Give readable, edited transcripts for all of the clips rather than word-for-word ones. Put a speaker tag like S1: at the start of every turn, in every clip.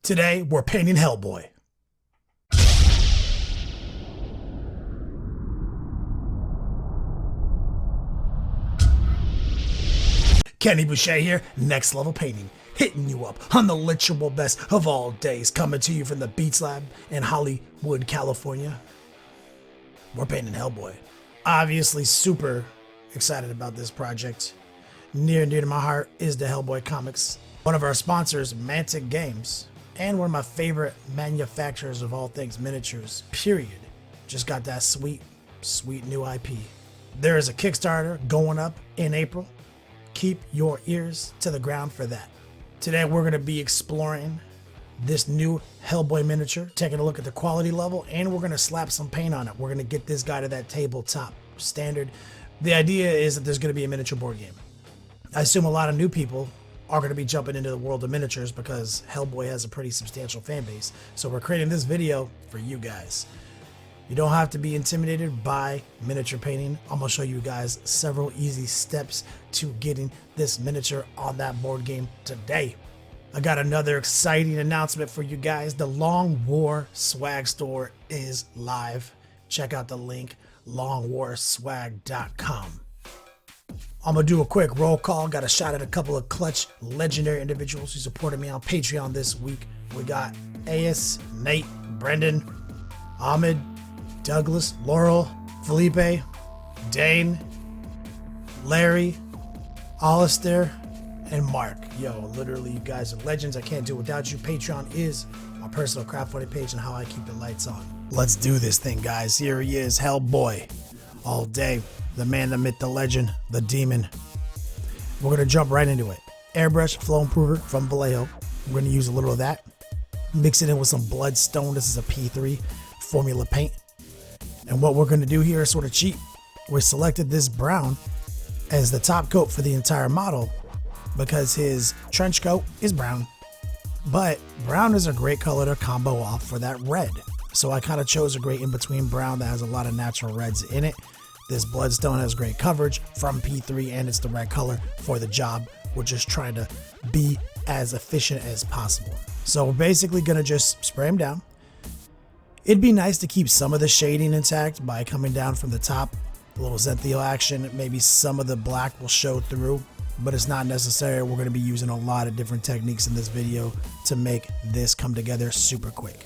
S1: Today, we're painting Hellboy. Kenny Boucher here, Next Level Painting, hitting you up on the literal best of all days, coming to you from the Beats Lab in Hollywood, California. We're painting Hellboy. Obviously super excited about this project. Near and dear to my heart is the Hellboy comics. One of our sponsors, Mantic Games, and one of my favorite manufacturers of all things miniatures, period. Just got that sweet new IP. There is a Kickstarter going up in April. Keep your ears to the ground for that. Today we're going to be exploring this new Hellboy miniature, taking a look at the quality level, and we're going to slap some paint on it. We're going to get this guy to that tabletop standard. The idea is that there's going to be a miniature board game. I assume a lot of new people are going to be jumping into the world of miniatures because Hellboy has a pretty substantial fan base. So we're creating this video for you guys. You don't have to be intimidated by miniature painting. I'm going to show you guys several easy steps to getting this miniature on that board game today. I got another exciting announcement for you guys. The Long War swag store is live. Check out the link, longwarswag.com. I'm going to do a quick roll call. Got a shot at a couple of clutch legendary individuals who supported me on Patreon this week. We got Ayas, Nate, Brendan, Ahmed, Douglas, Laurel, Felipe, Dane, Larry, Alistair, and Mark. Yo, literally, you guys are legends. I can't do it without you. Patreon is my personal crowdfunding page and how I keep the lights on. Let's do this thing, guys. Here he is, Hellboy. All day. The man, the myth, the legend, the demon. We're going to jump right into it. Airbrush Flow Improver from Vallejo. We're going to use a little of that. Mix it in with some Bloodstone. This is a P3 formula paint. And what we're going to do here is sort of cheap. We selected this brown as the top coat for the entire model because his trench coat is brown. But brown is a great color to combo off for that red. So I kind of chose a great in-between brown that has a lot of natural reds in it. This Bloodstone has great coverage from P3 and it's the right color for the job. We're just trying to be as efficient as possible. So we're basically going to just spray them down. It'd be nice to keep some of the shading intact by coming down from the top. A little Zenthio action, maybe some of the black will show through, but it's not necessary. We're going to be using a lot of different techniques in this video to make this come together super quick.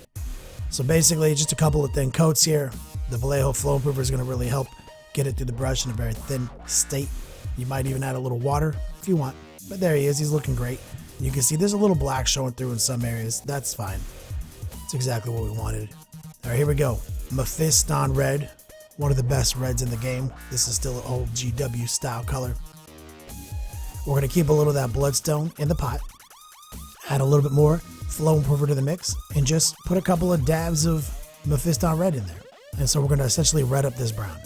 S1: So basically just a couple of thin coats here. The Vallejo Flow Improver is going to really help get it through the brush in a very thin state. You might even add a little water if you want, but there he is. He's looking great. You can see there's a little black showing through in some areas. That's fine. It's exactly what we wanted. All right, here we go. Mephiston Red, one of the best reds in the game. This is still an old GW style color. We're going to keep a little of that Bloodstone in the pot. Add a little bit more Flow Improver to the mix and just put a couple of dabs of Mephiston Red in there. And so we're going to essentially red up this brown.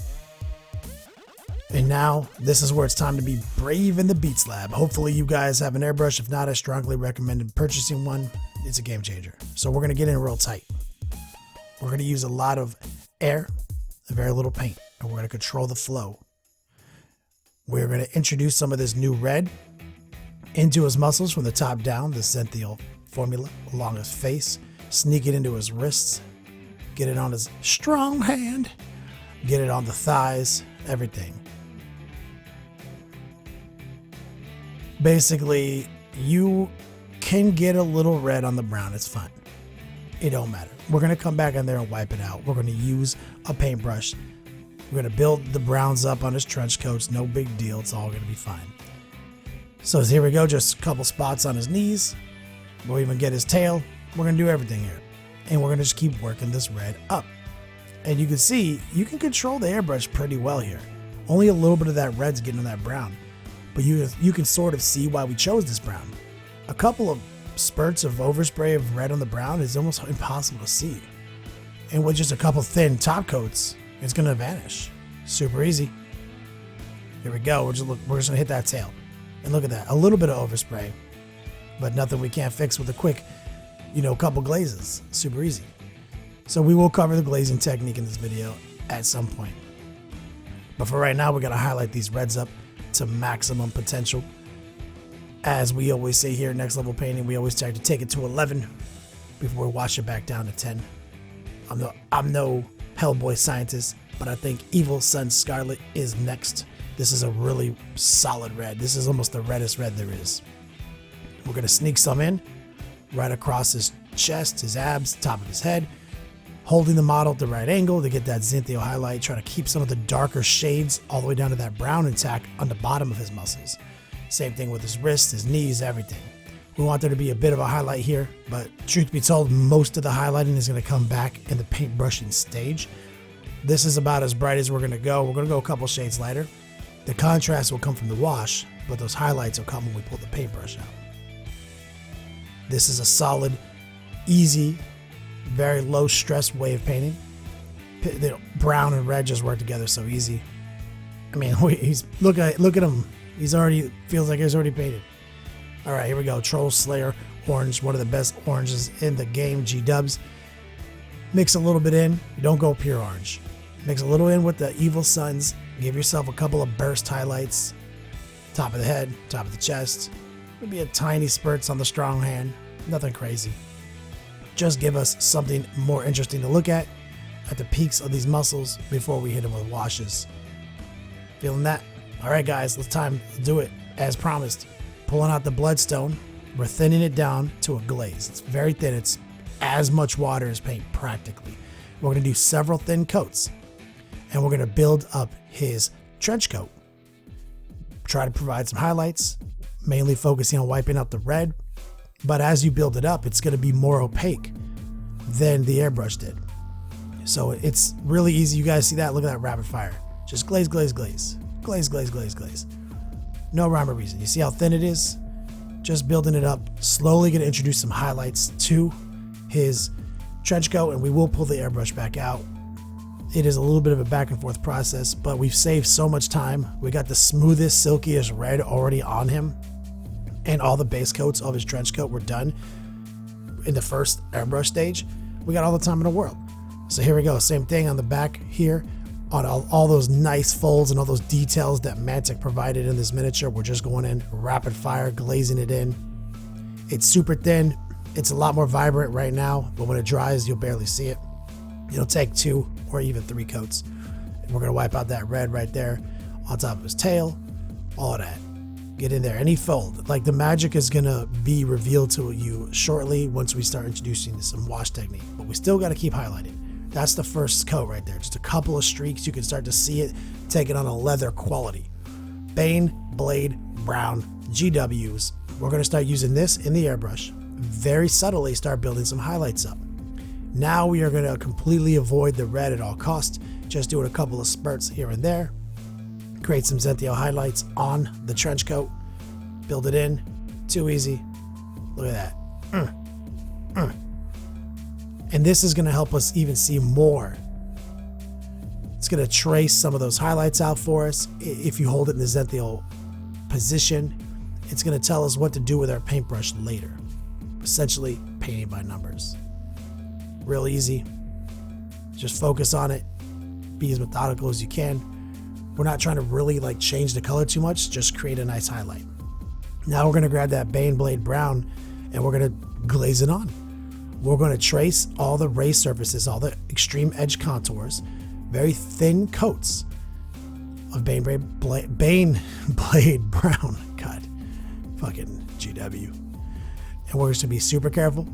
S1: And now this is where it's time to be brave in the Beats Lab. Hopefully you guys have an airbrush. If not, I strongly recommend purchasing one. It's a game changer. So we're going to get in real tight. We're going to use a lot of air and very little paint. And we're going to control the flow. We're going to introduce some of this new red into his muscles from the top down, the Zenthio formula along his face. Sneak it into his wrists. Get it on his strong hand. Get it on the thighs. Everything. Basically, you can get a little red on the brown. It's fine. It don't matter. We're going to come back in there and wipe it out. We're going to use a paintbrush. We're going to build the browns up on his trench coats. No big deal. It's all going to be fine. So here we go. Just a couple spots on his knees. We'll even get his tail. We're going to do everything here. And we're going to just keep working this red up. And you can see, you can control the airbrush pretty well here. Only a little bit of that red's getting on that brown. But you can sort of see why we chose this brown. A couple of spurts of overspray of red on the brown is almost impossible to see. And with just a couple thin top coats, it's going to vanish. Super easy. Here we go. We're just going to hit that tail. And look at that. A little bit of overspray. But nothing we can't fix with a quick, couple glazes. Super easy. So we will cover the glazing technique in this video at some point. But for right now, we're going to highlight these reds up to maximum potential. As we always say here at Next Level Painting, we always try to take it to 11. before we wash it back down to 10. I'm no Hellboy scientist, but I think Evil Sun Scarlet is next. This is a really solid red. This is almost the reddest red there is. We're gonna sneak some in right across his chest, his abs, top of his head, holding the model at the right angle to get that Zenithio highlight, try to keep some of the darker shades all the way down to that brown intact on the bottom of his muscles. Same thing with his wrists, his knees, everything. We want there to be a bit of a highlight here, but truth be told, most of the highlighting is going to come back in the paintbrushing stage. This is about as bright as we're going to go. We're going to go a couple shades lighter. The contrast will come from the wash, but those highlights will come when we pull the paintbrush out. This is a solid, easy, very low stress way of painting. Brown and red just work together so easy. I mean, look at him. He's already feels like he's already painted. All right, here we go. Troll Slayer orange, one of the best oranges in the game. G-dubs. Mix a little bit in. You don't go pure orange. Mix a little in with the Evil Suns. Give yourself a couple of burst highlights. Top of the head, top of the chest. Maybe a tiny spurts on the strong hand. Nothing crazy. Just give us something more interesting to look at the peaks of these muscles before we hit them with washes. Feeling that? All right, guys, it's time to do it as promised. Pulling out the bloodstone, we're thinning it down to a glaze. It's very thin. It's as much water as paint practically. We're going to do several thin coats, and we're going to build up his trench coat. Try to provide some highlights, mainly focusing on wiping out the red. But as you build it up, it's going to be more opaque than the airbrush did. So it's really easy. You guys see that? Look at that rapid fire. Just glaze, glaze, glaze. Glaze, glaze, glaze, glaze. No rhyme or reason. You see how thin it is? Just building it up. Slowly going to introduce some highlights to his trench coat, and we will pull the airbrush back out. It is a little bit of a back and forth process, but we've saved so much time. We got the smoothest, silkiest red already on him, and all the base coats of his trench coat were done in the first airbrush stage. We got all the time in the world. So here we go. Same thing on the back here. On all those nice folds and all those details that Mantic provided in this miniature, we're just going in rapid fire, glazing it in. It's super thin. It's a lot more vibrant right now, but when it dries, you'll barely see it. It'll take 2 or even 3 coats. And we're going to wipe out that red right there on top of his tail, all of that. Get in there, any fold. Like, the magic is going to be revealed to you shortly once we start introducing some wash technique, but we still got to keep highlighting. That's the first coat right there. Just a couple of streaks. You can start to see it taking on a leather quality. Bane, Blade, Brown, GWs. We're going to start using this in the airbrush. Very subtly start building some highlights up. Now we are going to completely avoid the red at all costs. Just doing a couple of spurts here and there. Create some Zenithio highlights on the trench coat. Build it in. Too easy. Look at that. And this is going to help us even see more. It's going to trace some of those highlights out for us. If you hold it in the Zenithio position, it's going to tell us what to do with our paintbrush later. Essentially, painting by numbers. Real easy. Just focus on it. Be as methodical as you can. We're not trying to really change the color too much. Just create a nice highlight. Now we're going to grab that Bane Blade Brown and we're going to glaze it on. We're going to trace all the raised surfaces, all the extreme edge contours, very thin coats of Bane Blade Brown. God, fucking GW. And we're just going to be super careful,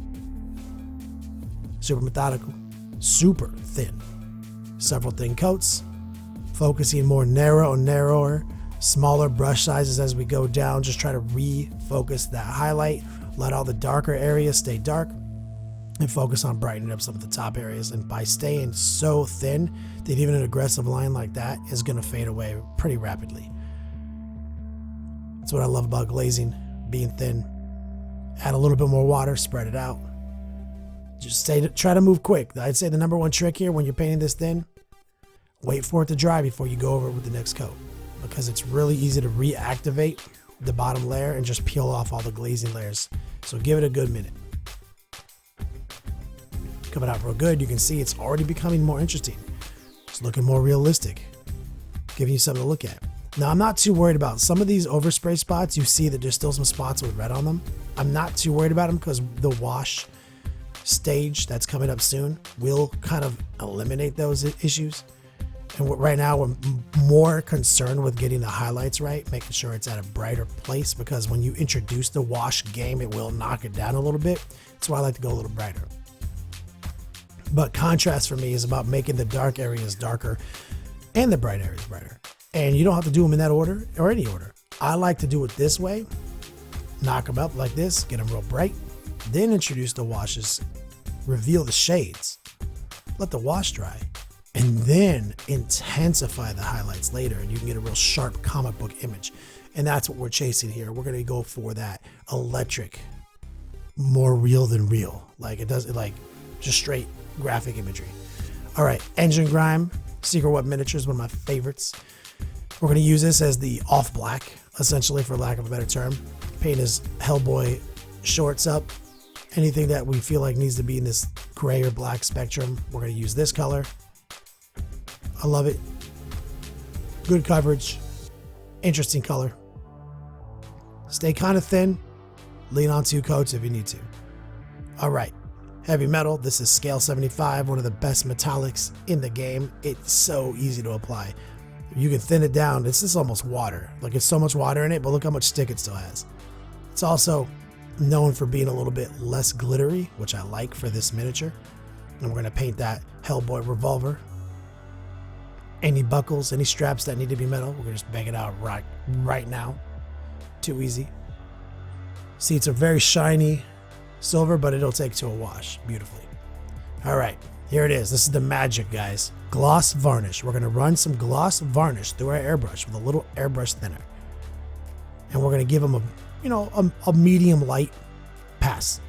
S1: super methodical, super thin. Several thin coats, focusing more narrow and narrower, smaller brush sizes as we go down. Just try to refocus that highlight. Let all the darker areas stay dark. And focus on brightening up some of the top areas. And by staying so thin that even an aggressive line like that is going to fade away pretty rapidly. That's what I love about glazing, being thin. Add a little bit more water, spread it out. Just try to move quick. I'd say the number one trick here when you're painting this thin, wait for it to dry before you go over it with the next coat, because it's really easy to reactivate the bottom layer and just peel off all the glazing layers. So give it a good minute. Coming out real good. You can see it's already becoming more interesting. It's looking more realistic, giving you something to look at. Now, I'm not too worried about some of these overspray spots. You see that there's still some spots with red on them. I'm not too worried about them because the wash stage that's coming up soon will kind of eliminate those issues. And right now we're more concerned with getting the highlights right, making sure it's at a brighter place, because when you introduce the wash game, it will knock it down a little bit. That's why I like to go a little brighter. But contrast for me is about making the dark areas darker and the bright areas brighter. And you don't have to do them in that order or any order. I like to do it this way. Knock them up like this, get them real bright, then introduce the washes, reveal the shades, let the wash dry, and then intensify the highlights later, and you can get a real sharp comic book image. And that's what we're chasing here. We're gonna go for that electric, more real than real. Like it does, like just straight graphic imagery. All right, Engine Grime, Secret Web Miniatures, one of my favorites. We're gonna use this as the off black, essentially, for lack of a better term. Paint his Hellboy shorts up. Anything that we feel like needs to be in this gray or black spectrum, we're going to use this color. I love it. Good coverage. Interesting color. Stay kind of thin. Lean on 2 coats if you need to. All right. Heavy metal. This is scale 75, one of the best metallics in the game. It's so easy to apply. You can thin it down. This is almost water. Like, it's so much water in it, but look how much stick it still has. It's also known for being a little bit less glittery, which I like for this miniature. And we're going to paint that Hellboy revolver. Any buckles, any straps that need to be metal, we're going to just bang it out right now. Too easy. Seats are very shiny silver, but it'll take to a wash beautifully. All right, here it is. This is the magic, guys. Gloss varnish. We're going to run some gloss varnish through our airbrush with a little airbrush thinner. And we're going to give them a medium light pass.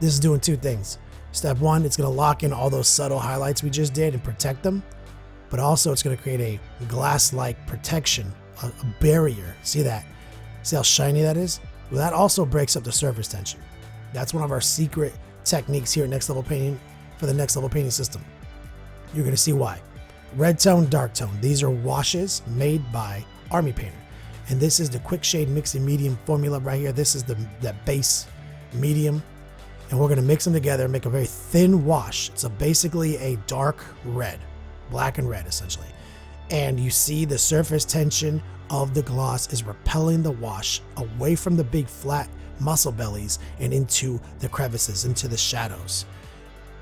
S1: This is doing 2 things. Step 1, it's going to lock in all those subtle highlights we just did and protect them. But also it's going to create a glass-like protection, a barrier. See that? See how shiny that is? Well, that also breaks up the surface tension. That's one of our secret techniques here at Next Level Painting for the Next Level Painting system. You're going to see why. Red tone, dark tone. These are washes made by Army Painter. And this is the quick shade mixing medium formula right here. This is that base medium. And we're going to mix them together and make a very thin wash. So basically a dark red, black and red essentially. And you see the surface tension of the gloss is repelling the wash away from the big flat muscle bellies and into the crevices, into the shadows.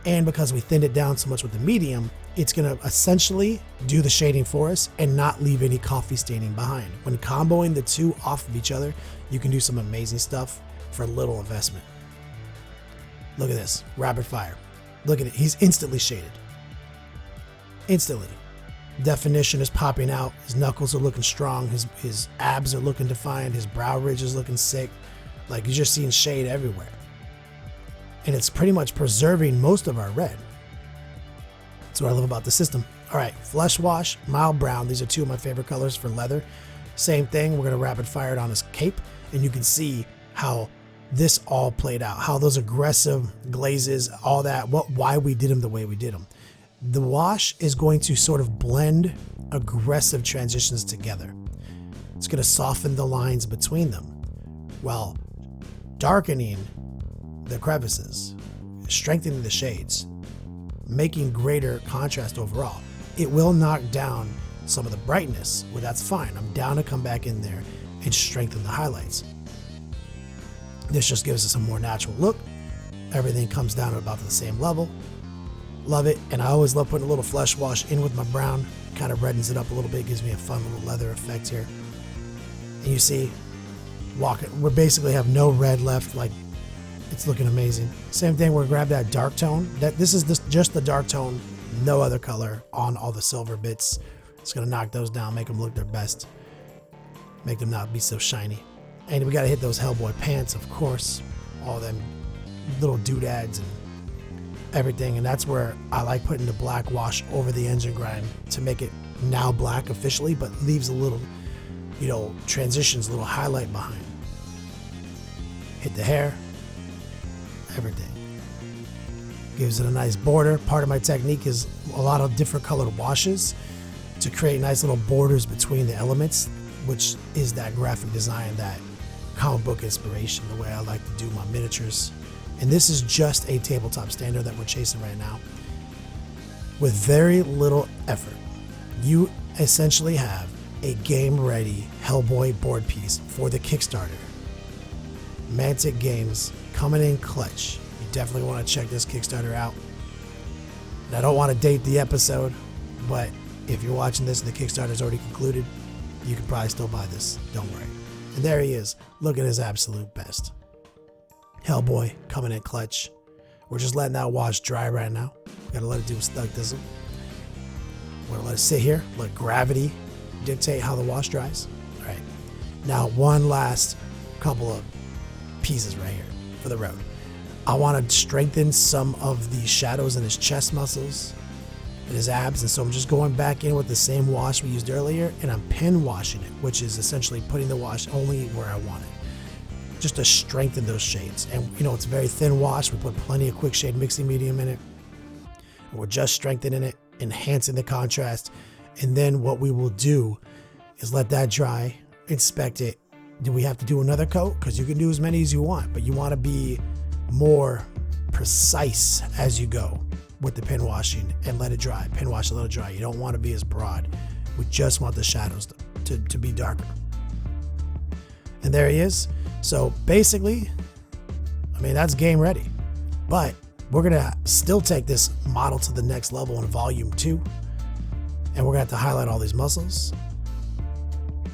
S1: And because we thinned it down so much with the medium, it's going to essentially do the shading for us and not leave any coffee staining behind. When comboing the 2 off of each other, you can do some amazing stuff for little investment. Look at this, rapid fire. Look at it, he's instantly shaded. Instantly. Definition is popping out, his knuckles are looking strong, his abs are looking defined, his brow ridge is looking sick. Like, you're just seeing shade everywhere. And it's pretty much preserving most of our red. That's what I love about the system. All right, flesh wash, mild brown. These are 2 of my favorite colors for leather. Same thing, we're gonna rapid fire it on his cape, and you can see how this all played out, how those aggressive glazes, all that, why we did them the way we did them. The wash is going to sort of blend aggressive transitions together. It's gonna soften the lines between them while darkening the crevices, strengthening the shades, making greater contrast overall. It will knock down some of the brightness, well, that's fine. I'm down to come back in there and strengthen the highlights. This just gives us a more natural look. Everything comes down to about the same level. Love it. And I always love putting a little flesh wash in with my brown. Kind of reddens it up a little bit, gives me a fun little leather effect here. And you see, we basically have no red left. Like, it's looking amazing. Same thing, we're gonna grab that dark tone. This is just the dark tone, no other color on all the silver bits. It's gonna knock those down, make them look their best, make them not be so shiny. And we gotta hit those Hellboy pants, of course, all them little doodads and everything. And that's where I like putting the black wash over the engine grime to make it now black officially, but leaves a little, transitions, a little highlight behind. Hit the hair, everything. Gives it a nice border. Part of my technique is a lot of different colored washes to create nice little borders between the elements, which is that graphic design, that comic book inspiration, the way I like to do my miniatures And this is just a tabletop standard that we're chasing right now. With very little effort, you essentially have a game-ready Hellboy board piece for the Kickstarter. Mantic Games coming in clutch. You definitely want to check this Kickstarter out. And I don't want to date the episode, but if you're watching this and the Kickstarter's already concluded, you can probably still buy this. Don't worry. And there he is, looking his absolute best. Hellboy coming in clutch. We're just letting that wash dry right now. We gotta let it do its thug thizzle. We're gonna let it sit here, let gravity dictate how the wash dries. All right. Now, one last couple of pieces right here for the road. I want to strengthen some of the shadows in his chest muscles and his abs, and so I'm just going back in with the same wash we used earlier, and I'm pen washing it, which is essentially putting the wash only where I want it, just to strengthen those shades. And you know, it's a very thin wash. We put plenty of quick shade mixing medium in it. We're just strengthening it, enhancing the contrast, and then what we will do is let that dry, inspect it. Do we have to do another coat? Because you can do as many as you want, but you want to be more precise as you go with the pen washing and let it dry. Pen wash a little dry. You don't want to be as broad. We just want the shadows to be darker. And there he is. So basically, I mean, that's game ready. But we're going to still take this model to the next level in volume 2. And we're going to have to highlight all these muscles,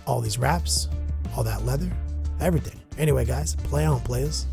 S1: all these wraps, all that leather, everything. Anyway, guys, play on, players.